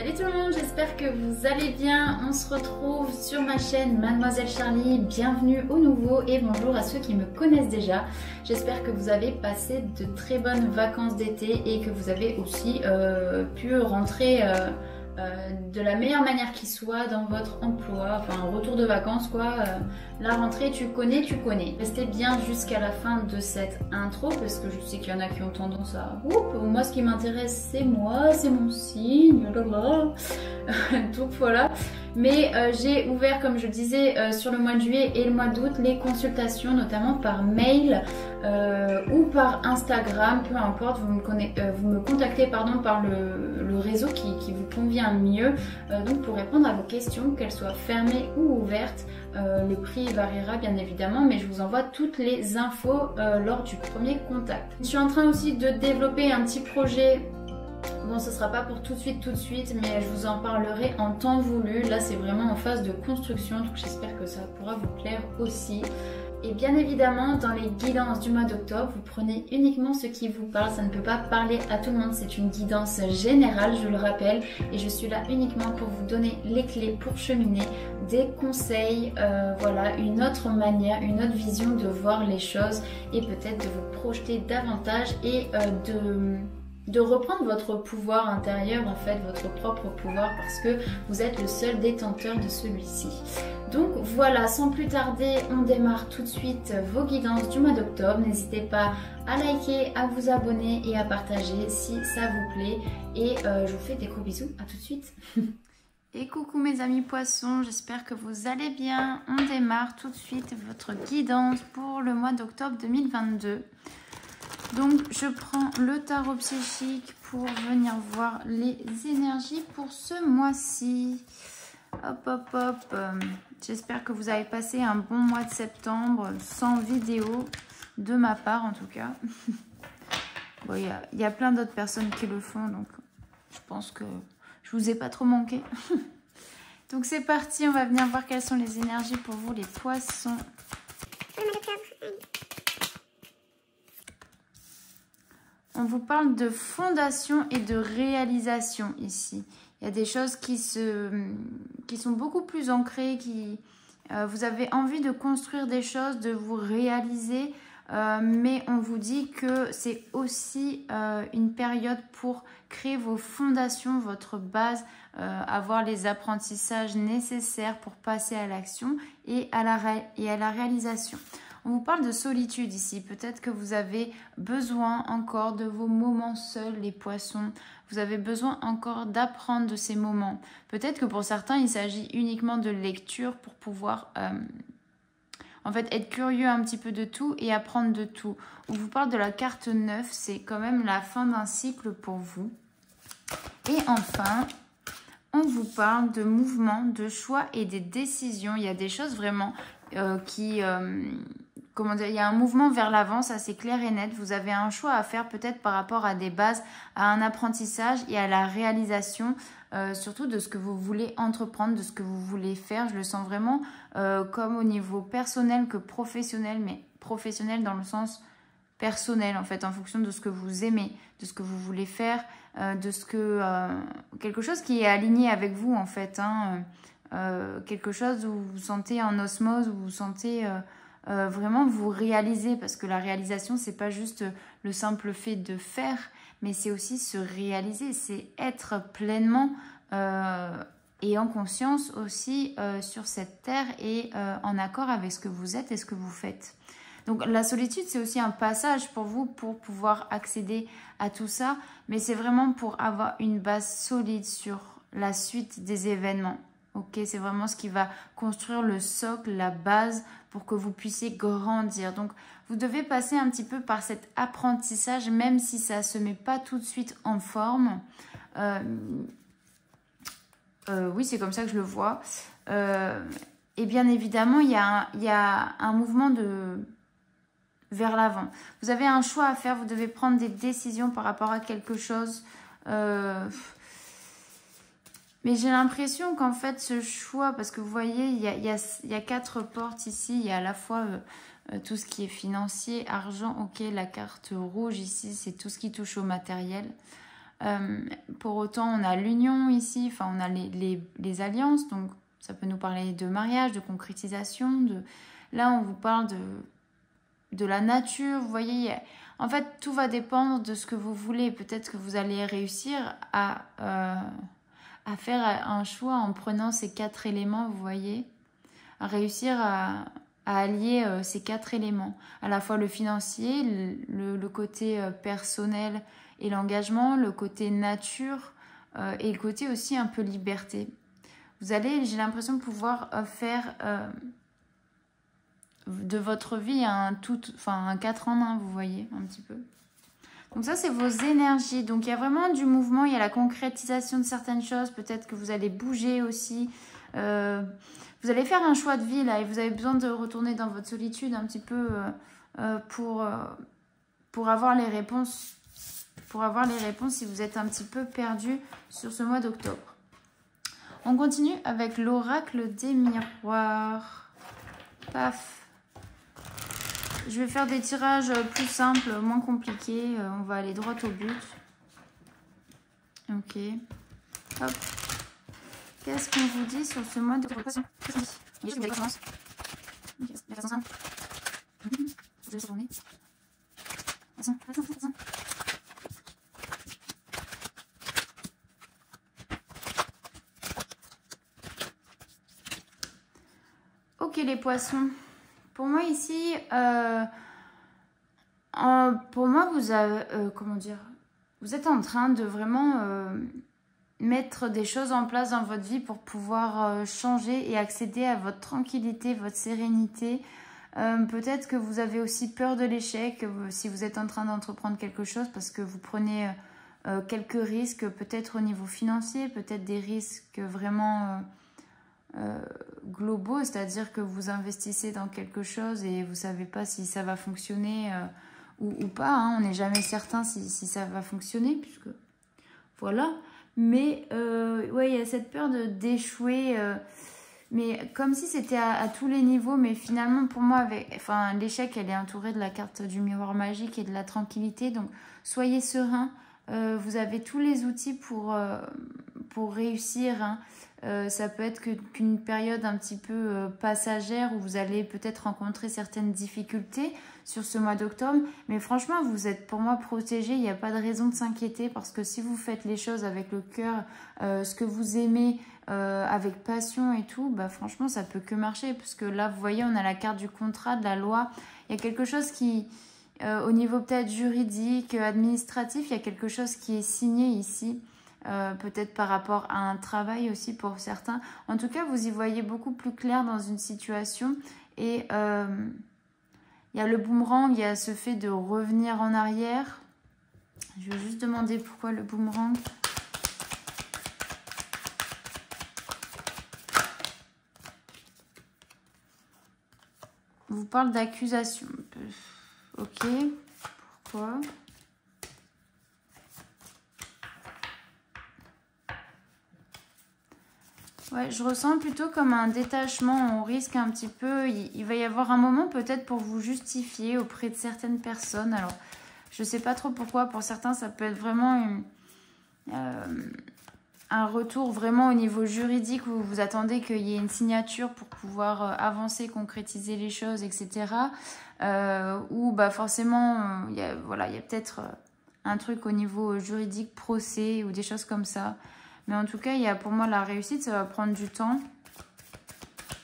Salut tout le monde, j'espère que vous allez bien. On se retrouve sur ma chaîne Mademoiselle Charlie. Bienvenue aux nouveaux et bonjour à ceux qui me connaissent déjà. J'espère que vous avez passé de très bonnes vacances d'été et que vous avez aussi pu rentrer de la meilleure manière qui soit dans votre emploi, enfin retour de vacances quoi. La rentrée tu connais. Restez bien jusqu'à la fin de cette intro parce que je sais qu'il y en a qui ont tendance à moi ce qui m'intéresse c'est moi, c'est mon signe, blablabla. Donc voilà. Mais j'ai ouvert, comme je disais, sur le mois de juillet et le mois d'août, les consultations, notamment par mail ou par Instagram, peu importe, vous me contactez par le réseau qui vous convient mieux. Donc pour répondre à vos questions, qu'elles soient fermées ou ouvertes, le prix variera bien évidemment, mais je vous envoie toutes les infos lors du premier contact. Je suis en train aussi de développer un petit projet. Bon, ce sera pas pour tout de suite, mais je vous en parlerai en temps voulu. Là, c'est vraiment en phase de construction, donc j'espère que ça pourra vous plaire aussi. Et bien évidemment, dans les guidances du mois d'octobre, vous prenez uniquement ce qui vous parle. Ça ne peut pas parler à tout le monde, c'est une guidance générale, je le rappelle. Et je suis là uniquement pour vous donner les clés pour cheminer, des conseils, voilà, une autre manière, une autre vision de voir les choses et peut-être de vous projeter davantage et de reprendre votre pouvoir intérieur, en fait, votre propre pouvoir, parce que vous êtes le seul détenteur de celui-ci. Donc voilà, sans plus tarder, on démarre tout de suite vos guidances du mois d'octobre. N'hésitez pas à liker, à vous abonner et à partager si ça vous plaît. Et je vous fais des gros bisous, à tout de suite. Et coucou mes amis poissons, j'espère que vous allez bien. On démarre tout de suite votre guidance pour le mois d'octobre 2022. Donc je prends le tarot psychique pour venir voir les énergies pour ce mois-ci. Hop. J'espère que vous avez passé un bon mois de septembre sans vidéo, de ma part en tout cas. Bon, il y a plein d'autres personnes qui le font, donc je pense que je vous ai pas trop manqué. Donc c'est parti, on va venir voir quelles sont les énergies pour vous les poissons. On vous parle de fondation et de réalisation ici. Il y a des choses qui sont beaucoup plus ancrées, vous avez envie de construire des choses, de vous réaliser, mais on vous dit que c'est aussi une période pour créer vos fondations, votre base, avoir les apprentissages nécessaires pour passer à l'action et à la réalisation. On vous parle de solitude ici. Peut-être que vous avez besoin encore de vos moments seuls, les poissons. Vous avez besoin encore d'apprendre de ces moments. Peut-être que pour certains, il s'agit uniquement de lecture pour pouvoir en fait être curieux un petit peu de tout et apprendre de tout. On vous parle de la carte 9. C'est quand même la fin d'un cycle pour vous. Et enfin, on vous parle de mouvement, de choix et des décisions. Il y a des choses vraiment comment dire, il y a un mouvement vers l'avant, ça c'est clair et net. Vous avez un choix à faire peut-être par rapport à des bases, à un apprentissage et à la réalisation, surtout de ce que vous voulez entreprendre, de ce que vous voulez faire. Je le sens vraiment comme au niveau personnel que professionnel, mais professionnel dans le sens personnel en fait, en fonction de ce que vous aimez, de ce que vous voulez faire, de ce que quelque chose qui est aligné avec vous en fait, hein, quelque chose où vous vous sentez en osmose, où vous vous sentez vraiment vous réaliser, parce que la réalisation c'est pas juste le simple fait de faire, mais c'est aussi se réaliser, c'est être pleinement et en conscience aussi sur cette terre et en accord avec ce que vous êtes et ce que vous faites. Donc la solitude c'est aussi un passage pour vous pour pouvoir accéder à tout ça, mais c'est vraiment pour avoir une base solide sur la suite des événements. Ok, c'est vraiment ce qui va construire le socle, la base pour que vous puissiez grandir. Donc, vous devez passer un petit peu par cet apprentissage, même si ça ne se met pas tout de suite en forme. Oui, c'est comme ça que je le vois. Et bien évidemment, il y a un mouvement vers l'avant. Vous avez un choix à faire, vous devez prendre des décisions par rapport à quelque chose. Mais j'ai l'impression qu'en fait, ce choix, parce que vous voyez, il y a 4 portes ici. Il y a à la fois tout ce qui est financier, argent, ok. La carte rouge ici, c'est tout ce qui touche au matériel. Pour autant, on a l'union ici, enfin on a les alliances, donc ça peut nous parler de mariage, de concrétisation. Là, on vous parle de la nature, vous voyez. En fait, tout va dépendre de ce que vous voulez. Peut-être que vous allez réussir à faire un choix en prenant ces 4 éléments, vous voyez. À réussir à allier ces 4 éléments. À la fois le financier, le côté personnel et l'engagement, le côté nature et le côté aussi un peu liberté. Vous allez, j'ai l'impression de pouvoir faire de votre vie un 4 en 1, vous voyez, un petit peu. Donc ça, c'est vos énergies. Donc il y a vraiment du mouvement, il y a la concrétisation de certaines choses. Peut-être que vous allez bouger aussi. Vous allez faire un choix de vie là et vous avez besoin de retourner dans votre solitude un petit peu pour avoir les réponses. Pour avoir les réponses si vous êtes un petit peu perdu sur ce mois d'octobre. On continue avec l'oracle des miroirs. Paf. Je vais faire des tirages plus simples, moins compliqués. On va aller droit au but. Ok. Hop. Qu'est-ce qu'on vous dit sur ce mois d'octobre? Ok les poissons, pour moi ici, pour moi vous avez, comment dire, vous êtes en train de vraiment mettre des choses en place dans votre vie pour pouvoir changer et accéder à votre tranquillité, votre sérénité. Peut-être que vous avez aussi peur de l'échec si vous êtes en train d'entreprendre quelque chose parce que vous prenez quelques risques, peut-être au niveau financier, peut-être des risques vraiment globaux, c'est-à-dire que vous investissez dans quelque chose et vous ne savez pas si ça va fonctionner ou pas. Hein. On n'est jamais certain si ça va fonctionner, puisque voilà. Mais ouais, il y a cette peur d'échouer, mais comme si c'était à tous les niveaux. Mais finalement, pour moi, l'échec, elle est entourée de la carte du miroir magique et de la tranquillité. Donc, soyez serein. Vous avez tous les outils pour réussir. Hein. Ça peut être qu'une période un petit peu passagère où vous allez peut-être rencontrer certaines difficultés sur ce mois d'octobre. Mais franchement, vous êtes pour moi protégés. Il n'y a pas de raison de s'inquiéter parce que si vous faites les choses avec le cœur, ce que vous aimez, avec passion et tout, bah franchement, ça peut que marcher. Parce que là, vous voyez, on a la carte du contrat, de la loi. Il y a quelque chose qui... au niveau peut-être juridique, administratif, il y a quelque chose qui est signé ici. Peut-être par rapport à un travail aussi pour certains. En tout cas, vous y voyez beaucoup plus clair dans une situation. Et il y a le boomerang, il y a ce fait de revenir en arrière. Je vais juste demander pourquoi le boomerang. On vous parle d'accusation. Ok, pourquoi ? Ouais, je ressens plutôt comme un détachement. On risque un petit peu. Il va y avoir un moment peut-être pour vous justifier auprès de certaines personnes. Alors, je ne sais pas trop pourquoi. Pour certains, ça peut être vraiment un retour vraiment au niveau juridique où vous attendez qu'il y ait une signature pour pouvoir avancer, concrétiser les choses, etc. Ou bah forcément, il y a peut-être un truc au niveau juridique, procès ou des choses comme ça. Mais en tout cas, il y a pour moi la réussite, ça va prendre du temps.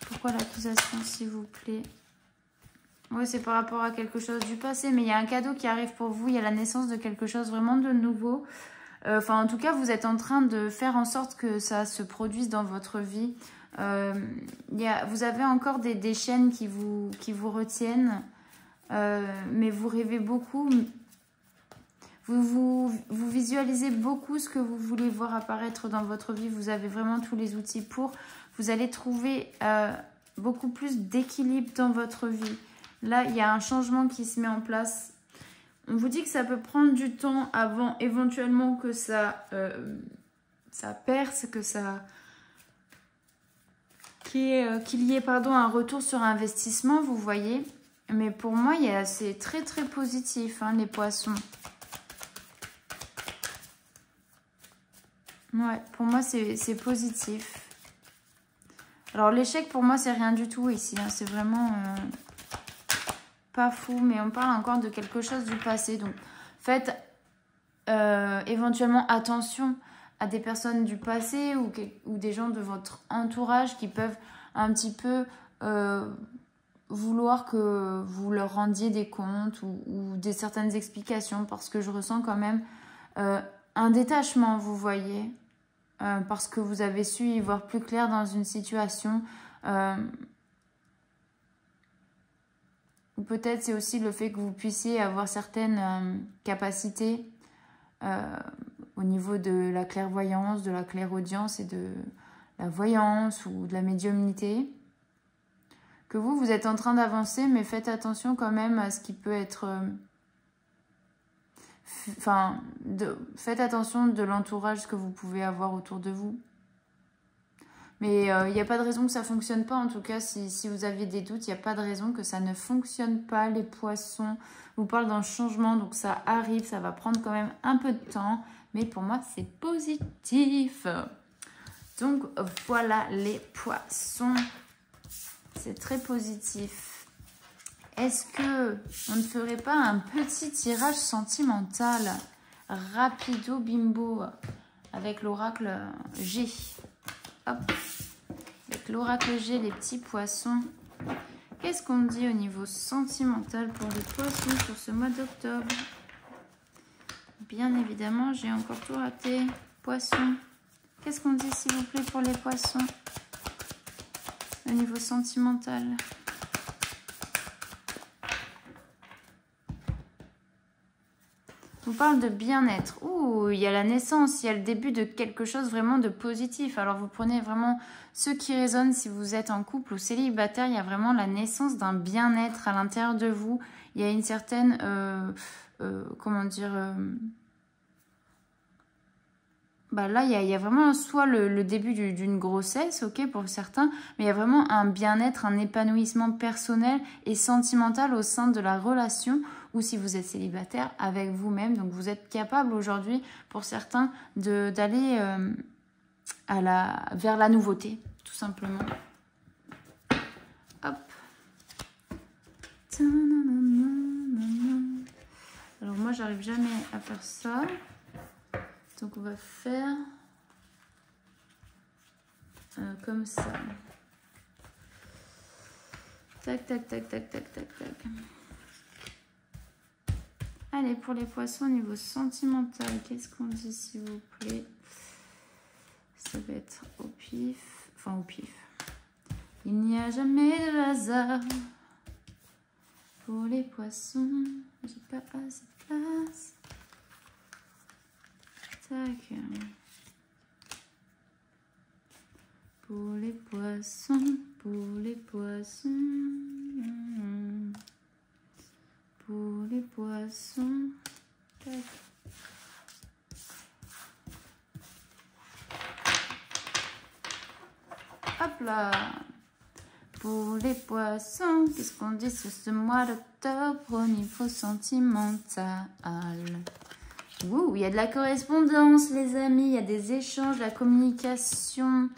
Pourquoi l'accusation, s'il vous plaît? Oui, c'est par rapport à quelque chose du passé, mais il y a un cadeau qui arrive pour vous. Il y a la naissance de quelque chose vraiment de nouveau. Enfin, en tout cas, vous êtes en train de faire en sorte que ça se produise dans votre vie. Vous avez encore des chaînes qui vous retiennent, mais vous rêvez beaucoup. Vous visualisez beaucoup ce que vous voulez voir apparaître dans votre vie. Vous avez vraiment tous les outils pour. Vous allez trouver beaucoup plus d'équilibre dans votre vie. Là, il y a un changement qui se met en place. On vous dit que ça peut prendre du temps avant éventuellement que ça perce, qu'il y ait un retour sur investissement, vous voyez. Mais pour moi, c'est très très positif, hein, les poissons. Ouais, pour moi, c'est positif. Alors, l'échec, pour moi, c'est rien du tout ici. Hein. C'est vraiment pas fou, mais on parle encore de quelque chose du passé. Donc, faites éventuellement attention à des personnes du passé ou des gens de votre entourage qui peuvent un petit peu vouloir que vous leur rendiez des comptes ou des certaines explications, parce que je ressens quand même un détachement, vous voyez, parce que vous avez su y voir plus clair dans une situation. Ou peut-être c'est aussi le fait que vous puissiez avoir certaines capacités au niveau de la clairvoyance, de la clairaudience et de la voyance ou de la médiumnité. Que vous êtes en train d'avancer, mais faites attention quand même à ce qui peut être... faites attention de l'entourage que vous pouvez avoir autour de vous. Mais il n'y a pas de raison que ça ne fonctionne pas. En tout cas, si vous aviez des doutes, il n'y a pas de raison que ça ne fonctionne pas. Les poissons, je vous parle d'un changement, donc ça arrive, ça va prendre quand même un peu de temps. Mais pour moi, c'est positif. Donc voilà les poissons. C'est très positif. Est-ce que on ne ferait pas un petit tirage sentimental rapido bimbo avec l'oracle G? Hop. Avec l'oracle G, les petits poissons. Qu'est-ce qu'on dit au niveau sentimental pour les poissons sur ce mois d'octobre? Bien évidemment, j'ai encore tout raté. Poissons. Qu'est-ce qu'on dit, s'il vous plaît, pour les poissons au niveau sentimental? On parle de bien-être. Ouh, il y a la naissance, il y a le début de quelque chose vraiment de positif. Alors vous prenez vraiment ce qui résonne si vous êtes en couple ou célibataire. Il y a vraiment la naissance d'un bien-être à l'intérieur de vous. Il y a une certaine, comment dire... là, il y a vraiment soit le début d'une grossesse, ok, pour certains, mais il y a vraiment un bien-être, un épanouissement personnel et sentimental au sein de la relation, ou si vous êtes célibataire, avec vous-même. Donc, vous êtes capable aujourd'hui, pour certains, d'aller vers la nouveauté, tout simplement. Hop. Alors, moi, j'arrive jamais à faire ça. Donc on va faire comme ça. Tac, tac, tac, tac, tac, tac, tac. Allez, pour les poissons au niveau sentimental, qu'est-ce qu'on dit, s'il vous plaît? Ça va être au pif. Enfin, au pif. Il n'y a jamais de hasard pour les poissons. J'ai pas assez de place. Tac. Pour les poissons, pour les poissons, pour les poissons. Tac. Hop là. Pour les poissons, qu'est-ce qu'on dit sur ce mois d'octobre au niveau sentimental? Ouh, il y a de la correspondance, les amis, il y a des échanges, de la communication.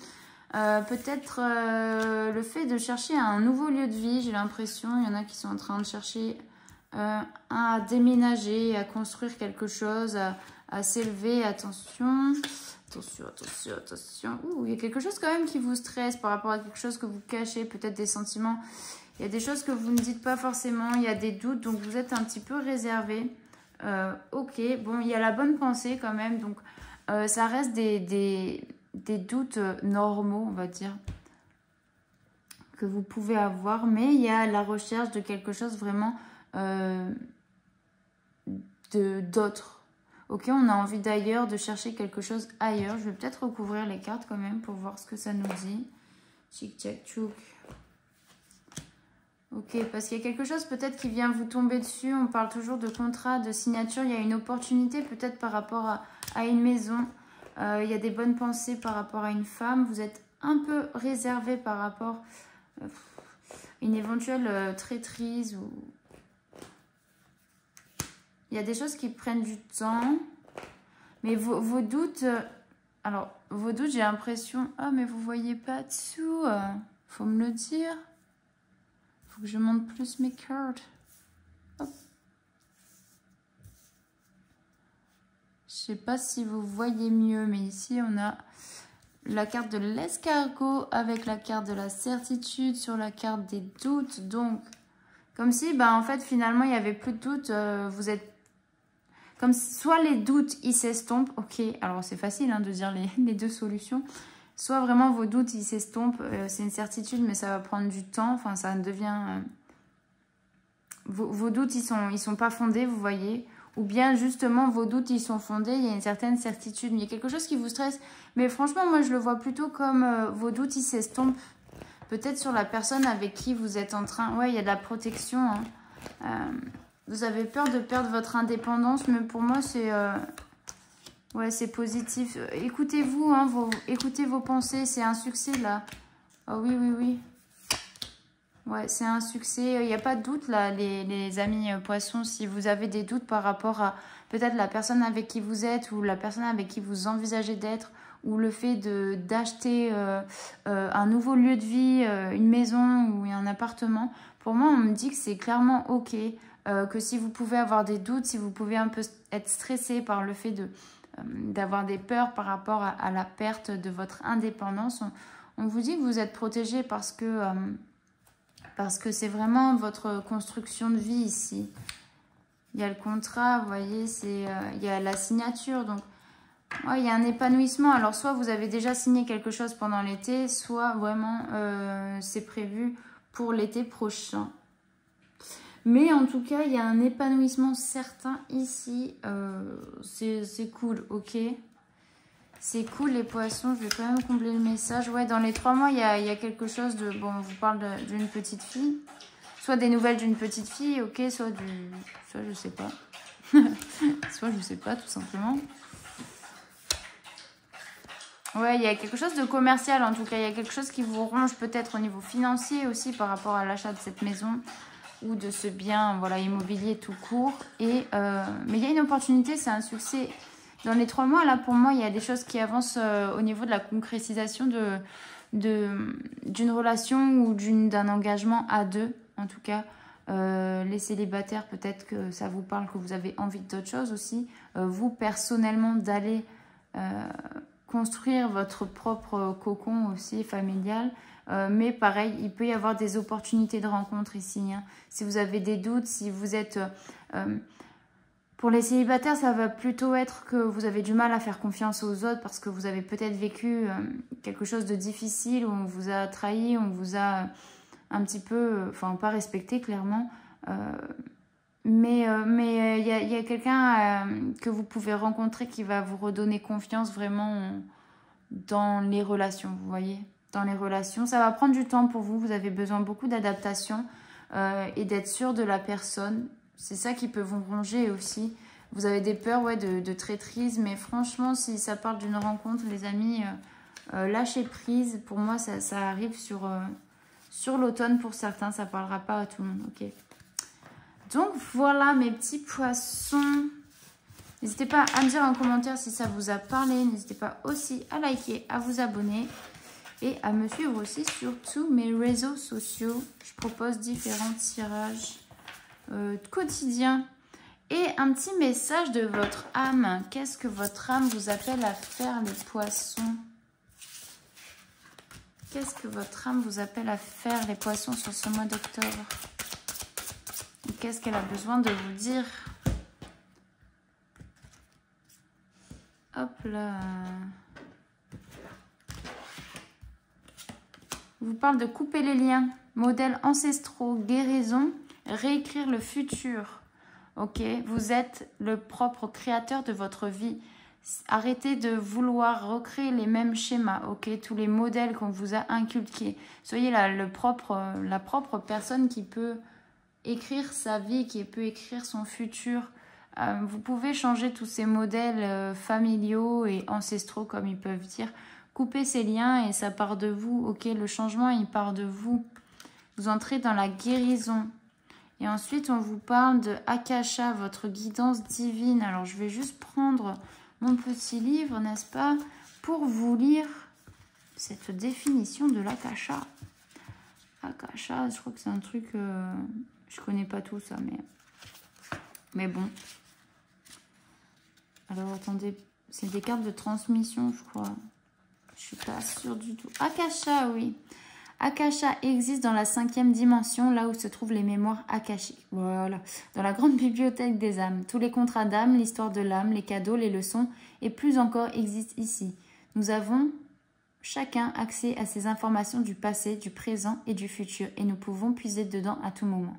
Peut-être le fait de chercher un nouveau lieu de vie, j'ai l'impression. Il y en a qui sont en train de chercher à déménager, à construire quelque chose, à s'élever. Attention, attention, attention, attention. Ouh, il y a quelque chose quand même qui vous stresse par rapport à quelque chose que vous cachez, peut-être des sentiments. Il y a des choses que vous ne dites pas forcément, il y a des doutes, donc vous êtes un petit peu réservé. Ok, bon, il y a la bonne pensée quand même, donc ça reste des doutes normaux, on va dire, que vous pouvez avoir, mais il y a la recherche de quelque chose vraiment d'autre. Ok, on a envie d'ailleurs de chercher quelque chose ailleurs. Je vais peut-être recouvrir les cartes quand même pour voir ce que ça nous dit. Tchic tchac tchouk. Ok, parce qu'il y a quelque chose peut-être qui vient vous tomber dessus. On parle toujours de contrat, de signature. Il y a une opportunité peut-être par rapport à une maison. Il y a des bonnes pensées par rapport à une femme. Vous êtes un peu réservé par rapport à une éventuelle traîtrise. Il y a des choses qui prennent du temps. Mais vos doutes... Alors, vos doutes, j'ai l'impression... Ah, mais vous voyez pas dessous. Faut me le dire. Faut que je monte plus mes cartes. Hop. Je sais pas si vous voyez mieux, mais ici, on a la carte de l'escargot avec la carte de la certitude sur la carte des doutes. Donc, comme si, bah, en fait, finalement, il n'y avait plus de doutes. Vous êtes... Comme soit les doutes, ils s'estompent. Ok, alors c'est facile hein, de dire les deux solutions. Soit vraiment vos doutes, ils s'estompent. C'est une certitude, mais ça va prendre du temps. Enfin, ça devient... Vos doutes, ils sont pas fondés, vous voyez. Ou bien, justement, vos doutes, ils sont fondés. Il y a une certaine certitude. Mais il y a quelque chose qui vous stresse. Mais franchement, moi, je le vois plutôt comme vos doutes, ils s'estompent. Peut-être sur la personne avec qui vous êtes en train... Ouais, il y a de la protection. Hein. Vous avez peur de perdre votre indépendance, mais pour moi, c'est ouais, c'est positif. Écoutez-vous, hein, écoutez vos pensées, c'est un succès, là. Oh oui, oui, oui. Ouais, c'est un succès. Il n'y a pas de doute, là, les amis poissons. Si vous avez des doutes par rapport à peut-être la personne avec qui vous êtes ou la personne avec qui vous envisagez d'être, ou le fait d'acheter un nouveau lieu de vie, une maison ou un appartement, pour moi, on me dit que c'est clairement OK. Que si vous pouvez avoir des doutes, si vous pouvez un peu être stressé par le fait d'avoir des peurs par rapport à la perte de votre indépendance, on vous dit que vous êtes protégé parce que c'est vraiment votre construction de vie ici. Il y a le contrat, vous voyez, il y a la signature, donc ouais, il y a un épanouissement. Alors soit vous avez déjà signé quelque chose pendant l'été, soit vraiment c'est prévu pour l'été prochain. Mais en tout cas, il y a un épanouissement certain ici. C'est cool, ok? C'est cool les poissons. Je vais quand même combler le message. Ouais, dans les 3 mois, il y a quelque chose de... Bon, on vous parle d'une petite fille. Soit des nouvelles d'une petite fille, ok? Soit je sais pas. Soit je sais pas, tout simplement. Ouais, il y a quelque chose de commercial en tout cas. Il y a quelque chose qui vous ronge peut-être au niveau financier aussi par rapport à l'achat de cette maison ou de ce bien, voilà, immobilier tout court. Mais il y a une opportunité, c'est un succès. Dans les 3 mois, là, pour moi, il y a des choses qui avancent au niveau de la concrétisation d'une relation ou d'un engagement à deux, en tout cas. Les célibataires, peut-être que ça vous parle, que vous avez envie d'autre chose aussi. Vous, personnellement, d'aller construire votre propre cocon aussi familial. Mais pareil, il peut y avoir des opportunités de rencontre ici. Hein. Si vous avez des doutes, si vous êtes... pour les célibataires, ça va plutôt être que vous avez du mal à faire confiance aux autres parce que vous avez peut-être vécu quelque chose de difficile, où on vous a trahi, on vous a un petit peu... Enfin, pas respecté, clairement. Mais il y a quelqu'un que vous pouvez rencontrer qui va vous redonner confiance vraiment dans les relations, vous voyez. Dans les relations, ça va prendre du temps pour vous. Vous avez besoin beaucoup d'adaptation et d'être sûr de la personne. C'est ça qui peut vous ronger aussi. Vous avez des peurs, ouais, de traîtrise. Mais franchement, si ça parle d'une rencontre, les amis, lâchez prise. Pour moi, ça arrive sur l'automne pour certains. Ça ne parlera pas à tout le monde. Ok. Donc, voilà mes petits poissons. N'hésitez pas à me dire en commentaire si ça vous a parlé. N'hésitez pas aussi à liker, à vous abonner. Et à me suivre aussi sur tous mes réseaux sociaux. Je propose différents tirages quotidiens. Et un petit message de votre âme. Qu'est-ce que votre âme vous appelle à faire, les poissons? Qu'est-ce que votre âme vous appelle à faire, les poissons, sur ce mois d'octobre? Qu'est-ce qu'elle a besoin de vous dire? Hop là. On vous parle de couper les liens, modèles ancestraux, guérison, réécrire le futur. Ok, vous êtes le propre créateur de votre vie. Arrêtez de vouloir recréer les mêmes schémas, ok, tous les modèles qu'on vous a inculqués. Soyez la propre personne qui peut écrire sa vie, qui peut écrire son futur. Vous pouvez changer tous ces modèles familiaux et ancestraux, comme ils peuvent dire. Coupez ces liens et ça part de vous. Ok, le changement, il part de vous. Vous entrez dans la guérison. Et ensuite, on vous parle de Akasha, votre guidance divine. Alors, je vais juste prendre mon petit livre, n'est-ce pas, pour vous lire cette définition de l'Akasha. Akasha, je crois que c'est un truc... je connais pas tout ça, mais bon. Alors, attendez. C'est des cartes de transmission, je crois. Je suis pas sûre du tout. Akasha, oui. Akasha existe dans la 5e dimension, là où se trouvent les mémoires akashiques. Voilà. Dans la grande bibliothèque des âmes. Tous les contrats d'âme, l'histoire de l'âme, les cadeaux, les leçons et plus encore existent ici. Nous avons chacun accès à ces informations du passé, du présent et du futur. Et nous pouvons puiser dedans à tout moment.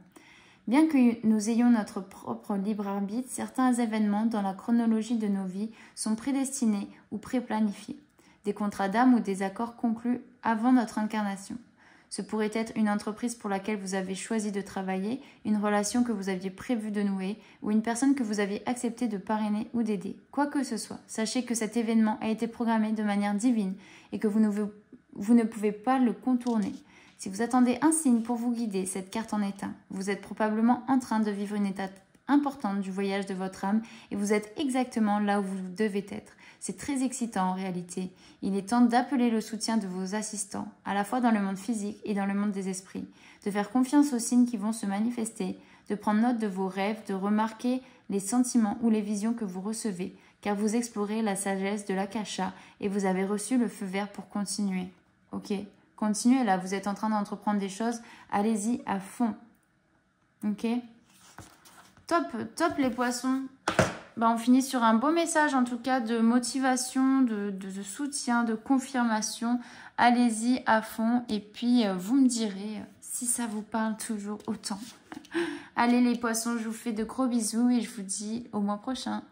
Bien que nous ayons notre propre libre arbitre, certains événements dans la chronologie de nos vies sont prédestinés ou préplanifiés. Des contrats d'âme ou des accords conclus avant notre incarnation. Ce pourrait être une entreprise pour laquelle vous avez choisi de travailler, une relation que vous aviez prévu de nouer, ou une personne que vous aviez accepté de parrainer ou d'aider. Quoi que ce soit, sachez que cet événement a été programmé de manière divine et que vous ne pouvez pas le contourner. Si vous attendez un signe pour vous guider, cette carte en est un. Vous êtes probablement en train de vivre une étape importante du voyage de votre âme et vous êtes exactement là où vous devez être. C'est très excitant en réalité. Il est temps d'appeler le soutien de vos assistants, à la fois dans le monde physique et dans le monde des esprits, de faire confiance aux signes qui vont se manifester, de prendre note de vos rêves, de remarquer les sentiments ou les visions que vous recevez, car vous explorez la sagesse de l'Akasha et vous avez reçu le feu vert pour continuer. Ok, continuez là, vous êtes en train d'entreprendre des choses, allez-y à fond. Ok ? Top, top les poissons. On finit sur un beau message en tout cas de motivation, de soutien, de confirmation. Allez-y à fond et puis vous me direz si ça vous parle toujours autant. Allez les poissons, je vous fais de gros bisous et je vous dis au mois prochain.